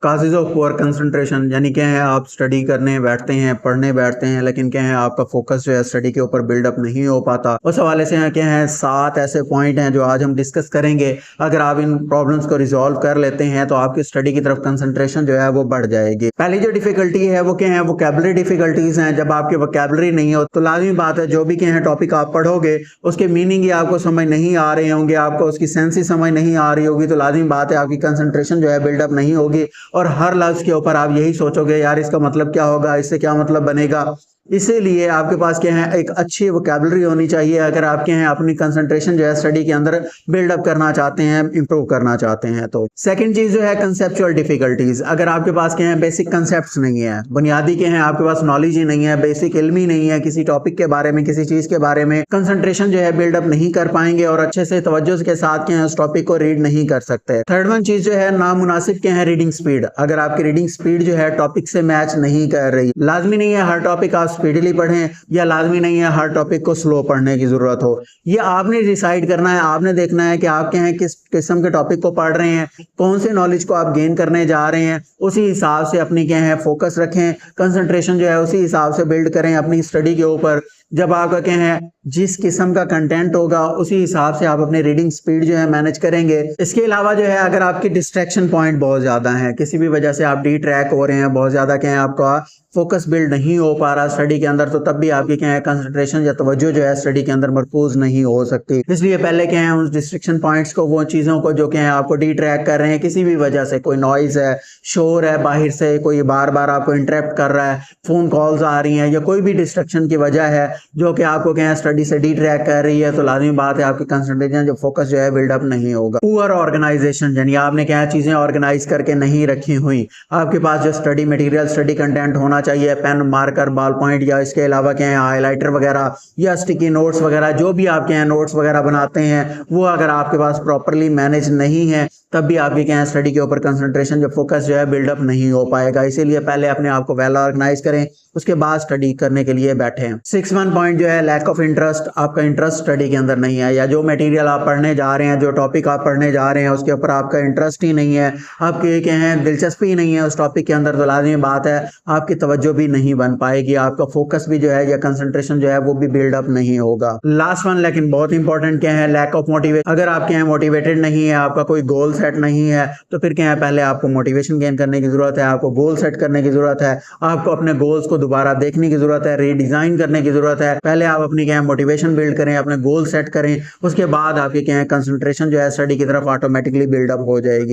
Causes of poor concentration, यानी क्या है आप स्टडी करने बैठते हैं, पढ़ने बैठते हैं, लेकिन क्या है आपका फोकस जो है स्टडी के ऊपर बिल्डअप नहीं हो पाता। उस हवाले से क्या है 7 ऐसे पॉइंट हैं जो आज हम डिस्कस करेंगे। अगर आप इन प्रॉब्लम्स को रिजॉल्व कर लेते हैं तो आपकी स्टडी की तरफ कंसंट्रेशन जो है वो बढ़ जाएगी। पहली जो डिफिकल्टी है वो क्या है, वोकैबुलरी डिफिकल्टीज हैं। जब आपकी वोकैबुलरी नहीं हो तो लाजमी बात है जो भी क्या है टॉपिक आप पढ़ोगे उसके मीनिंग ही आपको समझ नहीं आ रहे होंगे, आपको उसकी सेंस ही समझ नहीं आ रही होगी, तो लाजमी बात है आपकी कंसंट्रेशन जो है बिल्डअप नहीं होगी और हर लफ्ज के ऊपर आप यही सोचोगे यार इसका मतलब क्या होगा, इससे क्या मतलब बनेगा। इसीलिए आपके पास क्या है एक अच्छी वोकैबुलरी होनी चाहिए अगर आप क्या है अपनी कंसंट्रेशन जो है स्टडी के अंदर बिल्डअप करना चाहते हैं, इंप्रूव करना चाहते हैं। तो सेकंड चीज जो है कंसेप्चुअल डिफिकल्टीज। अगर आपके पास क्या है बेसिक कंसेप्ट्स नहीं है, बुनियादी क्या है आपके पास नॉलेज ही नहीं है, बेसिक इल्म ही नहीं है किसी टॉपिक के बारे में, किसी चीज के बारे में, कंसंट्रेशन जो है बिल्डअप नहीं कर पाएंगे और अच्छे से तवज्जो के साथ क्या है उस टॉपिक को रीड नहीं कर सकते। थर्ड वन चीज जो है नामुनासिब क्या है रीडिंग स्पीड। अगर आपकी रीडिंग स्पीड जो है टॉपिक से मैच नहीं कर रही, लाजमी नहीं है हर टॉपिक आप स्पीडली पढ़ें या लाजमी नहीं है हर टॉपिक को स्लो पढ़ने की जरूरत हो। ये आपने डिसाइड करना है, आपने देखना है कि आप क्या है किस किस्म के टॉपिक को पढ़ रहे हैं, कौन से नॉलेज को आप गेन करने जा रहे हैं, उसी हिसाब से अपनी क्या है फोकस रखें, कंसंट्रेशन जो है उसी हिसाब से बिल्ड करें अपनी स्टडी के ऊपर। जब आपका क्या है जिस किस्म का कंटेंट होगा उसी हिसाब से आप अपनी रीडिंग स्पीड जो है मैनेज करेंगे। इसके अलावा जो है अगर आपकी डिस्ट्रैक्शन पॉइंट बहुत ज्यादा है, किसी भी वजह से आप डी ट्रैक हो रहे हैं, बहुत ज्यादा क्या है आपका फोकस बिल्ड नहीं हो पा रहा स्टडी के अंदर, तो तब भी आपकी क्या है कंसंट्रेशन या तवज्जो जो है स्टडी के अंदर मरकूज नहीं हो सकती। इसलिए पहले क्या है उस डिस्ट्रैक्शन पॉइंट्स को, वो चीजों को जो क्या है आपको डी ट्रैक कर रहे हैं किसी भी वजह से, कोई नॉइज है, शोर है बाहर से, कोई बार बार आपको इंटरप्ट कर रहा है, फोन कॉल्स आ रही हैं या कोई भी डिस्ट्रैक्शन की वजह है जो कि आपको क्या है स्टडी से डी ट्रैक कर रही है, तो लाजमी बात है आपकी कंसंट्रेशन जो फोकस जो है बिल्डअप नहीं होगा। पुअर ऑर्गेनाइजेशन, यानी आपने क्या चीजें ऑर्गेनाइज करके नहीं रखी हुई। आपके पास जो स्टडी मटेरियल, स्टडी कंटेंट होना चाहिए, पेन, मार्कर, बॉल पॉइंट या इसके अलावा क्या है हाईलाइटर वगैरह या स्टिकी नोट्स वगैरह, जो भी आप क्या है नोट्स वगैरह बनाते हैं वो अगर आपके पास प्रॉपरली मैनेज नहीं है तब भी आपकी क्या है स्टडी के ऊपर कंसंट्रेशन जो फोकस जो है बिल्डअप नहीं हो पाएगा। इसीलिए पहले अपने आप को वेल ऑर्गेनाइज करें, उसके बाद स्टडी करने के लिए बैठे। 6th पॉइंट जो है लैक ऑफ इंटरेस्ट। आपका इंटरेस्ट स्टडी के अंदर नहीं है, या जो मटेरियल आप पढ़ने जा रहे हैं, जो टॉपिक आप पढ़ने जा रहे हैं उसके ऊपर आपका इंटरेस्ट ही नहीं है, आपके क्या है दिलचस्पी नहीं है उस टॉपिक के अंदर, तो लाजमी बात है आपकी तवज्जो भी नहीं बन पाएगी, आपका फोकस भी जो है या कंसंट्रेशन जो है वो भी बिल्डअप नहीं होगा। लास्ट वन लेकिन बहुत इंपॉर्टेंट क्या है लैक ऑफ मोटिवेशन। अगर आप क्या है मोटिवेटेड नहीं है, आपका कोई गोल सेट नहीं है, तो फिर क्या है पहले आपको मोटिवेशन गेन करने की जरूरत है, आपको गोल सेट करने की जरूरत है, आपको अपने गोल्स को दोबारा देखने की जरूरत है, रीडिजाइन करने की जरूरत है। पहले आप अपनी क्या है मोटिवेशन बिल्ड करें, अपने गोल सेट करें, उसके बाद आपकी क्या है कंसंट्रेशन जो है स्टडी की तरफ ऑटोमेटिकली बिल्डअप हो जाएगी।